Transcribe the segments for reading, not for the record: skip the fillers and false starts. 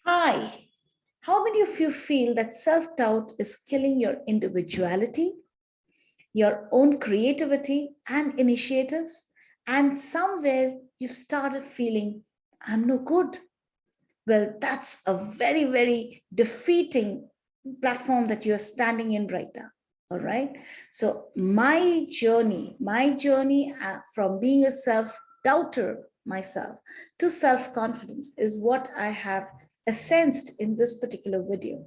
Hi, how many of you feel that self doubt is killing your individuality, your own creativity and initiatives? And somewhere you've started feeling, I'm no good. Well, that's a very, very defeating platform that you're standing in right now. All right. So, my journey from being a self doubter myself to self confidence is what I have essenced in this particular video.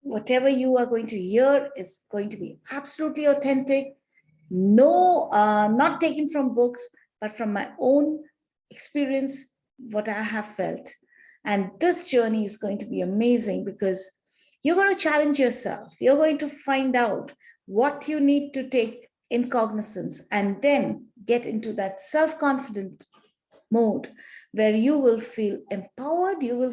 Whatever you are going to hear is going to be absolutely authentic, no, not taken from books, but from my own experience, what I have felt. And this journey is going to be amazing because you're going to challenge yourself. You're going to find out what you need to take in cognizance and then get into that self confident mode where you will feel empowered, you'll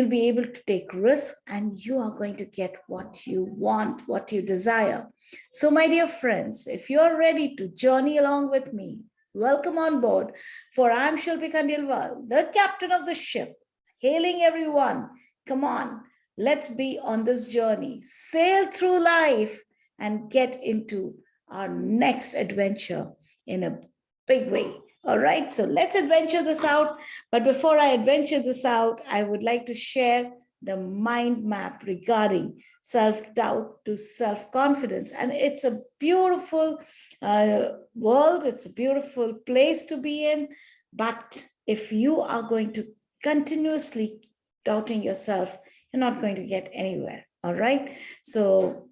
be able to take risks, and you are going to get what you want, what you desire. So my dear friends, if you're ready to journey along with me, welcome on board. For I'm Shilpi Kandilwal, the captain of the ship, hailing everyone. Come on, let's be on this journey, sail through life and get into our next adventure in a big way. All right, so let's adventure this out. But before I adventure this out, I would like to share the mind map regarding self doubt to self confidence. And it's a beautiful world, it's a beautiful place to be in. But if you are going to continuously doubting yourself, you're not going to get anywhere. All right, so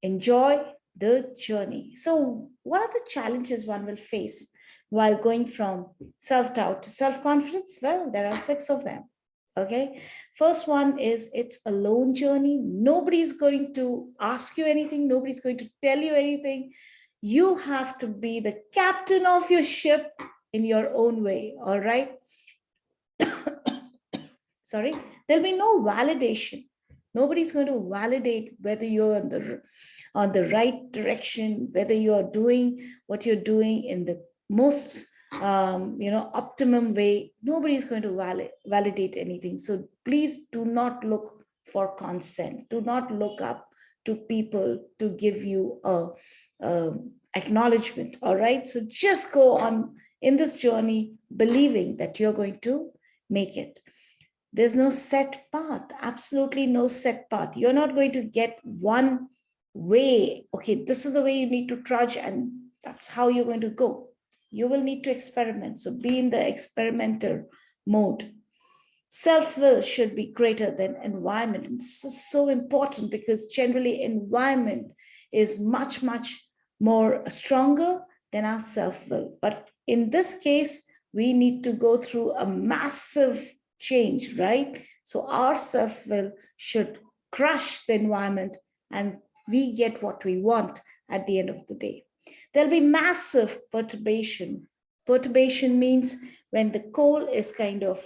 enjoy the journey. So, what are the challenges one will face while going from self doubt to self confidence? Well, there are six of them. Okay. First one is it's a lone journey. Nobody's going to ask you anything, nobody's going to tell you anything. You have to be the captain of your ship in your own way. All right. Sorry. There'll be no validation. Nobody's going to validate whether you're on the right direction, whether you are doing what you're doing in the most optimum way. Nobody's going to validate anything. So please do not look for consent. Do not look up to people to give you a acknowledgement. All right. So just go on in this journey believing that you're going to make it. There's no set path, absolutely no set path. You're not going to get one way. Okay, this is the way you need to trudge, and that's how you're going to go. You will need to experiment. So be in the experimenter mode. Self-will should be greater than environment. And this is so important because generally environment is much, much more stronger than our self-will. But in this case, we need to go through a massive change, right? So our self-will should crush the environment and we get what we want at the end of the day. There'll be massive perturbation. Perturbation means when the coal is kind of,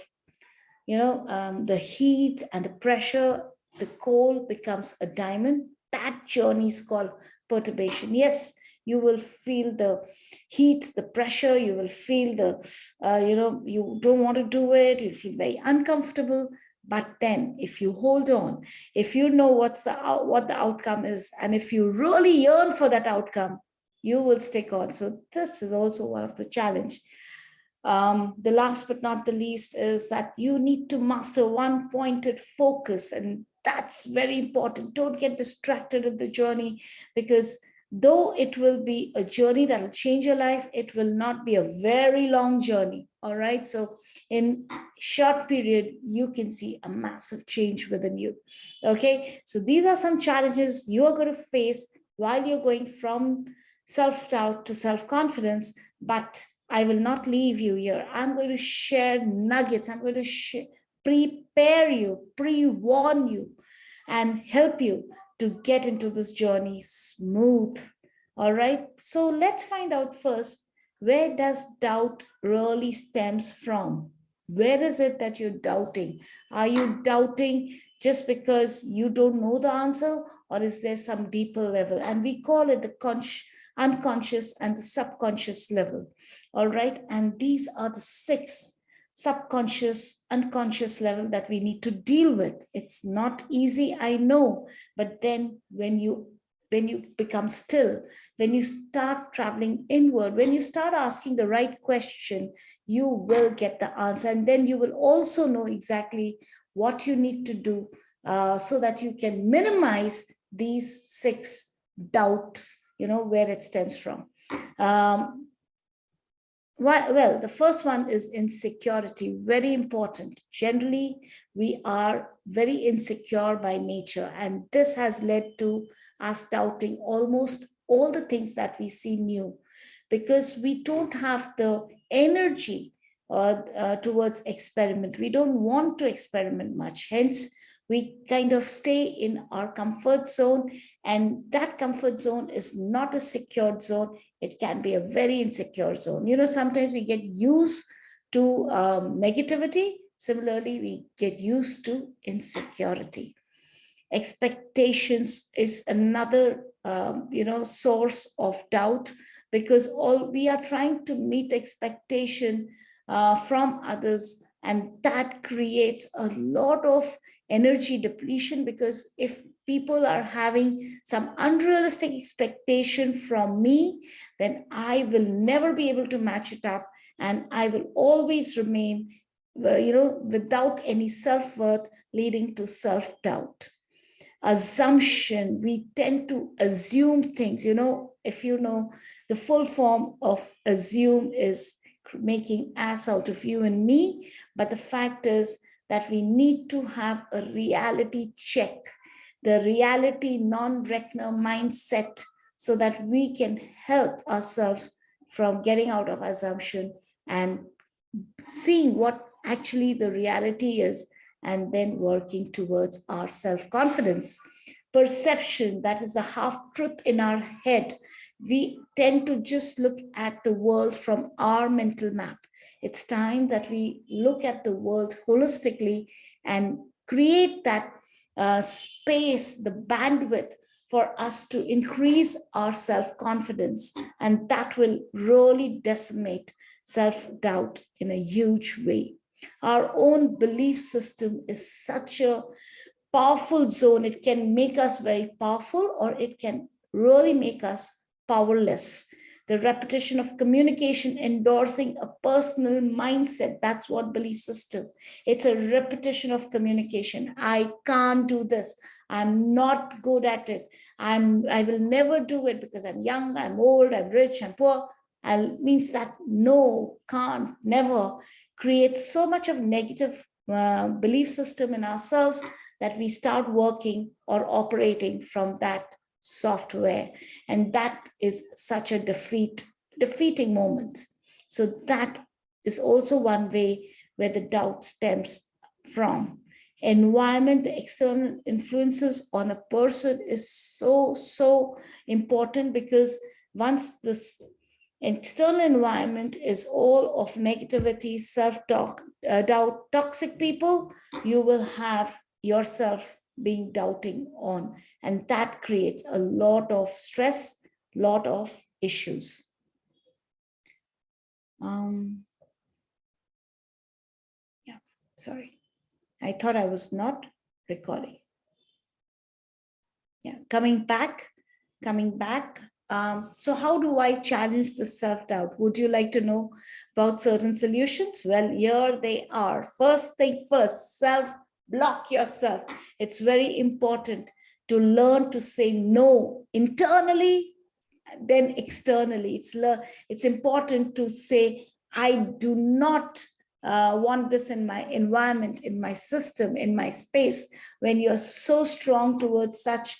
the heat and the pressure, the coal becomes a diamond. That journey is called perturbation. Yes, you will feel the heat, the pressure, you will feel you don't want to do it, you feel very uncomfortable. But then if you hold on, if you know what the outcome is, and if you really yearn for that outcome, you will stick on. So this is also one of the challenge. The last but not the least is that you need to master one pointed focus, and that's very important. Don't get distracted in the journey, because though it will be a journey that will change your life, it will not be a very long journey. All right, so in short period you can see a massive change within you. Okay, so these are some challenges you are going to face while you're going from self-doubt to self-confidence. But I will not leave you here. I'm going to share nuggets. I'm going to prepare you, pre-warn you, and help you to get into this journey smooth. All right. So let's find out first, where does doubt really stems from? Where is it that you're doubting? Are you doubting just because you don't know the answer, or is there some deeper level? And we call it the unconscious and the subconscious level. All right. And these are the six subconscious, unconscious level that we need to deal with. It's not easy, I know, but then when you become still, when you start traveling inward, when you start asking the right question, you will get the answer. And then you will also know exactly what you need to do so that you can minimize these 6 doubts, where it stems from. Well, the first one is insecurity, very important. Generally, we are very insecure by nature, and this has led to us doubting almost all the things that we see new, because we don't have the energy towards experiment. We don't want to experiment much. Hence, we kind of stay in our comfort zone, and that comfort zone is not a secured zone. It can be a very insecure zone. Sometimes we get used to negativity. Similarly, we get used to insecurity. Expectations is another, source of doubt, because all we are trying to meet expectation from others, and that creates a lot of energy depletion, because if people are having some unrealistic expectation from me, then I will never be able to match it up, and I will always remain without any self-worth, leading to self-doubt. Assumption, we tend to assume things. If the full form of assume is making ass out of you and me, but the fact is that we need to have a reality check, the reality non-reckoner mindset, so that we can help ourselves from getting out of assumption and seeing what actually the reality is, and then working towards our self-confidence. Perception, that is the half-truth in our head. We tend to just look at the world from our mental map. It's time that we look at the world holistically and create that space, the bandwidth for us to increase our self-confidence. And that will really decimate self-doubt in a huge way. Our own belief system is such a powerful zone. It can make us very powerful, or it can really make us powerless. The repetition of communication endorsing a personal mindset, that's what belief system. It's a repetition of communication. I can't do this. I'm not good at it. I will never do it because I'm young, I'm old, I'm rich, I'm poor. Means that no, can't, never creates so much of negative belief system in ourselves that we start working or operating from that software. And that is such a defeating moment. So that is also one way where the doubt stems from. Environment, the external influences on a person is so important, because once this external environment is all of negativity, self-talk, doubt, toxic people, you will have yourself being doubting on, and that creates a lot of stress, lot of issues. Yeah, sorry, I thought I was not recording. Yeah, coming back. So how do I challenge the self-doubt? Would you like to know about certain solutions? Well, here they are. First thing first, self-block yourself. It's very important to learn to say no internally, then externally. It's important to say, I do not want this in my environment, in my system, in my space. When you're so strong towards such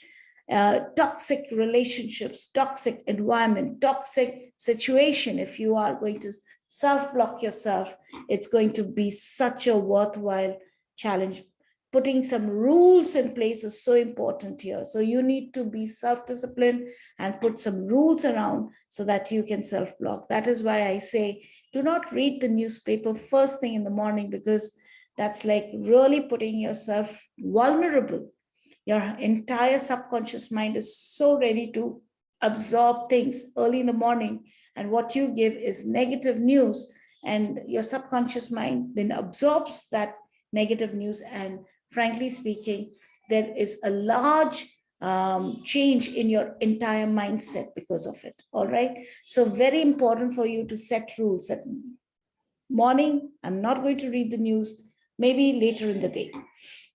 toxic relationships, toxic environment, toxic situation, if you are going to self-block yourself, it's going to be such a worthwhile challenge. Putting some rules in place is so important here. So you need to be self-disciplined and put some rules around so that you can self-block. That is why I say, do not read the newspaper first thing in the morning, because that's like really putting yourself vulnerable. Your entire subconscious mind is so ready to absorb things early in the morning, and what you give is negative news, and your subconscious mind then absorbs that negative news. And frankly speaking, there is a large change in your entire mindset because of it. All right. So very important for you to set rules that morning, I'm not going to read the news, maybe later in the day.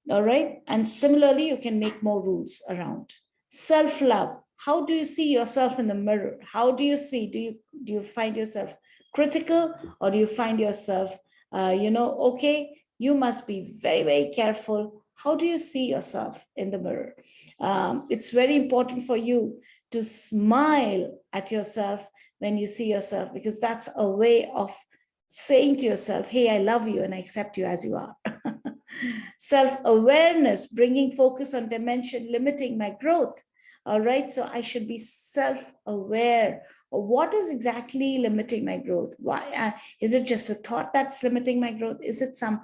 All right. And similarly, you can make more rules around self-love. How do you see yourself in the mirror? How do you see? Do you find yourself critical, or do you find yourself, okay, you must be very, very careful. How do you see yourself in the mirror? It's very important for you to smile at yourself when you see yourself, because that's a way of saying to yourself, hey, I love you and I accept you as you are. Self-awareness, bringing focus on dimension limiting my growth. All right, so I should be self-aware of what is exactly limiting my growth. Why is it just a thought that's limiting my growth? Is it some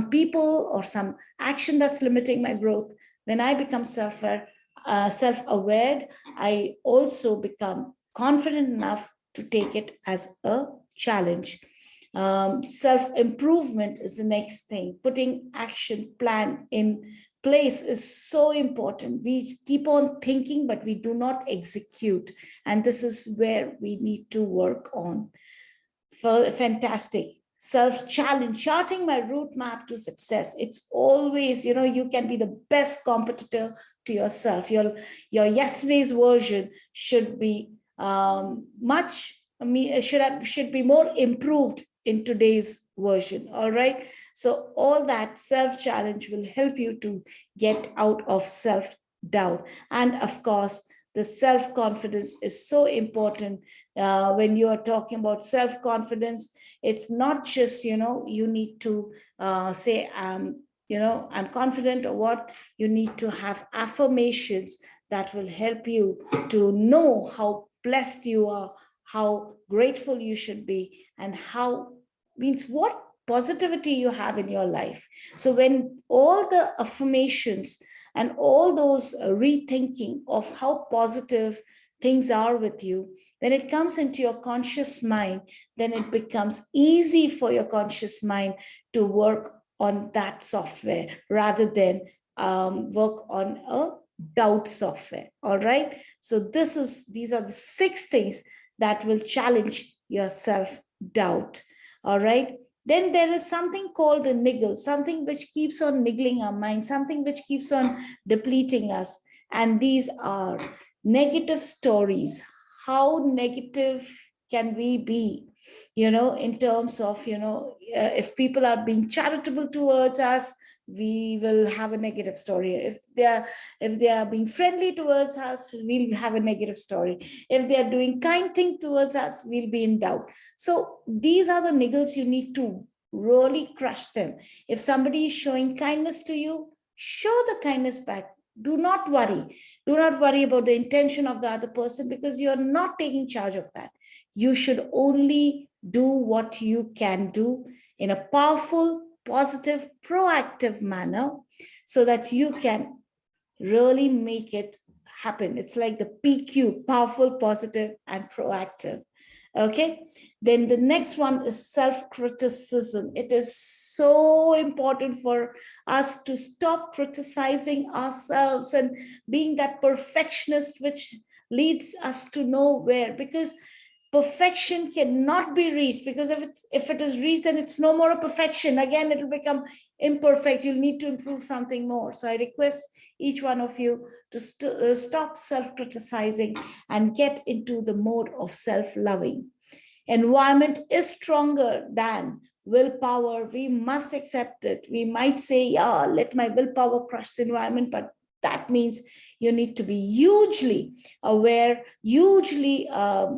people or some action that's limiting my growth? When I become self-aware, I also become confident enough to take it as a challenge. Self-improvement is the next thing. Putting action plan in place is so important. We keep on thinking, but we do not execute. And this is where we need to work on. Fantastic. Self-challenge, charting my route map to success. It's always, you can be the best competitor to yourself. Your yesterday's version should be should be more improved in today's version. All right. So all that self-challenge will help you to get out of self-doubt. And of course, the self-confidence is so important. When you are talking about self-confidence, it's not just, you need to say, I'm confident, or what. You need to have affirmations that will help you to know how blessed you are, how grateful you should be, and what positivity you have in your life. So when all the affirmations and all those rethinking of how positive things are with you, when it comes into your conscious mind, then it becomes easy for your conscious mind to work on that software rather than work on a doubt software. All right. So these are the 6 things that will challenge your self-doubt. All right. Then there is something called the niggle, something which keeps on niggling our mind, something which keeps on depleting us. And these are negative stories. How negative can we be, in terms of, if people are being charitable towards us, we will have a negative story. If they are being friendly towards us, we'll have a negative story. If they are doing kind thing towards us, we'll be in doubt. So these are the niggles. You need to really crush them. If somebody is showing kindness to you, show the kindness back. Do not worry. Do not worry about the intention of the other person, because you're not taking charge of that. You should only do what you can do in a powerful, positive, proactive manner, so that you can really make it happen. It's like the PQ, powerful, positive, and proactive. Okay. Then the next one is self-criticism. It is so important for us to stop criticizing ourselves and being that perfectionist, which leads us to nowhere, because perfection cannot be reached, because if it is reached, then it's no more a perfection. Again, it will become imperfect. You'll need to improve something more. So I request each one of you to stop self-criticizing and get into the mode of self-loving. Environment is stronger than willpower. We must accept it. We might say, yeah, let my willpower crush the environment, but that means you need to be hugely aware, hugely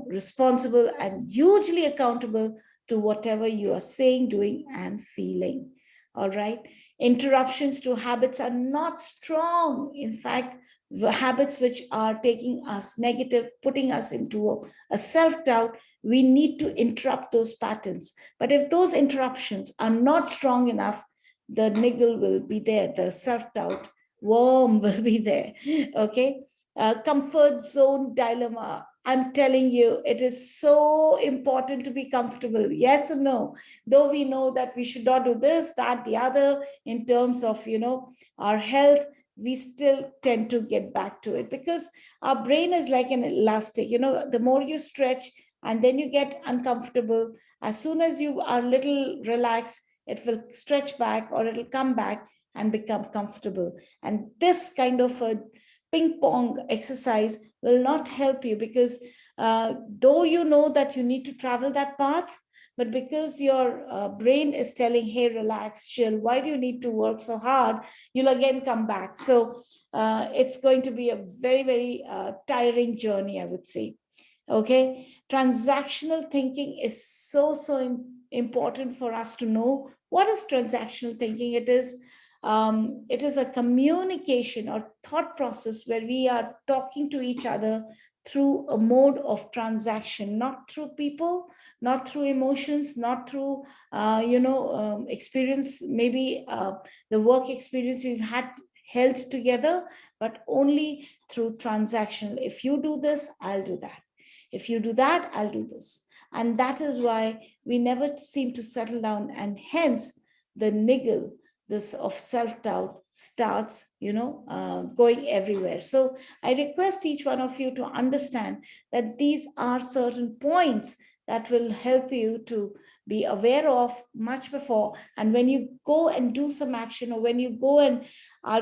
responsible, and hugely accountable to whatever you are saying, doing, and feeling. All right. Interruptions to habits are not strong. In fact, the habits which are taking us negative, putting us into a self-doubt, we need to interrupt those patterns. But if those interruptions are not strong enough, the niggle will be there, the self-doubt worm will be there. Okay. Comfort zone dilemma. I'm telling you, it is so important to be comfortable. Yes or no? Though we know that we should not do this, that, the other, in terms of, our health, we still tend to get back to it because our brain is like an elastic. The more you stretch and then you get uncomfortable, as soon as you are little relaxed, it will stretch back or it'll come back and become comfortable. And this kind of a ping pong exercise will not help you because though you know that you need to travel that path, but because your brain is telling, hey, relax, chill, why do you need to work so hard, you'll again come back. So it's going to be a very, very tiring journey, I would say. Okay, transactional thinking is so important for us to know. What is transactional thinking? It is a communication or thought process where we are talking to each other through a mode of transaction, not through people, not through emotions, not through experience, maybe the work experience we've had held together, but only through transaction. If you do this, I'll do that. If you do that, I'll do this. And that is why we never seem to settle down. And hence the niggle, this of self-doubt, starts, going everywhere. So I request each one of you to understand that these are certain points that will help you to be aware of much before. And when you go and do some action, or when you go and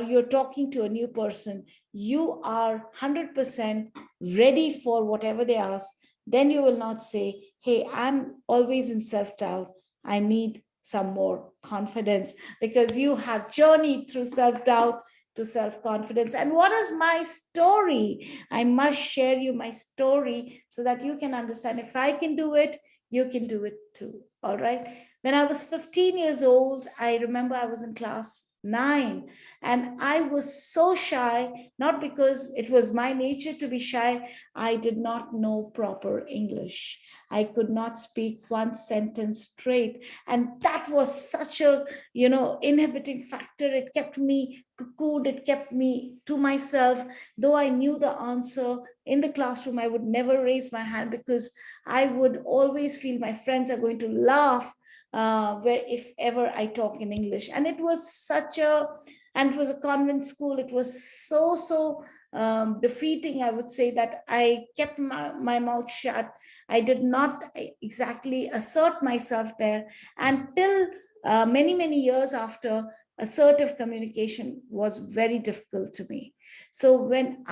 you're talking to a new person, you are 100% ready for whatever they ask. Then you will not say, hey, I'm always in self-doubt, I need some more confidence, because you have journeyed through self-doubt to self-confidence. And what is my story? I must share you my story so that you can understand, if I can do it, you can do it too. All right. When I was 15 years old, I remember I was in class 9, and I was so shy, not because it was my nature to be shy. I did not know proper English. I could not speak one sentence straight. And that was such a, inhibiting factor. It kept me cocooned, it kept me to myself. Though I knew the answer in the classroom, I would never raise my hand because I would always feel my friends are going to laugh where if ever I talk in English. And it was and it was a convent school. It was so defeating, I would say, that I kept my mouth shut. I did not exactly assert myself there until many years after. Assertive communication was very difficult to me. So when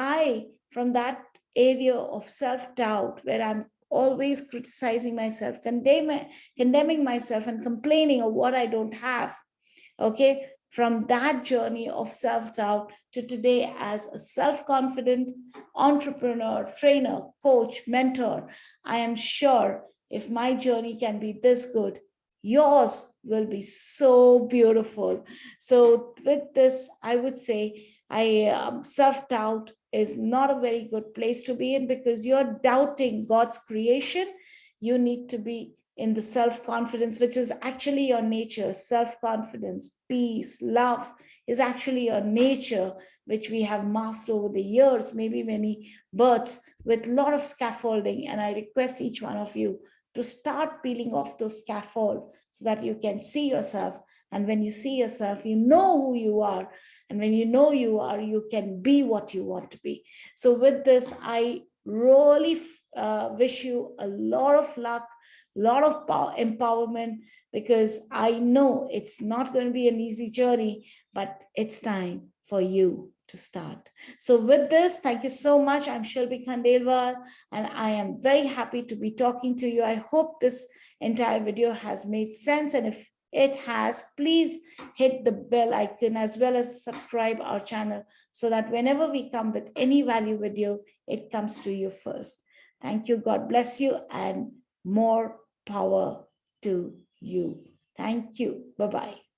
from that area of self-doubt, where I'm always criticizing myself, condemning myself, and complaining of what I don't have, okay, from that journey of self-doubt to today as a self-confident entrepreneur, trainer, coach, mentor, I am sure if my journey can be this good, yours will be so beautiful. So with this, I would say self-doubt is not a very good place to be in, because you're doubting God's creation. You need to be in the self-confidence, which is actually your nature. Self-confidence, peace, love is actually your nature, which we have mastered over the years, maybe many births, with a lot of scaffolding. And I request each one of you to start peeling off those scaffold so that you can see yourself. And when you see yourself, you know who you are. And when you know you are, you can be what you want to be. So with this, I really wish you a lot of luck, a lot of empowerment, because I know it's not going to be an easy journey, but it's time for you to start. So with this, thank you so much. I'm Shelby Khandelwal, and I am very happy to be talking to you. I hope this entire video has made sense. And if it has, please hit the bell icon as well as subscribe our channel so that whenever we come with any value video, it comes to you first. Thank you. God bless you, and more power to you. Thank you. Bye-bye.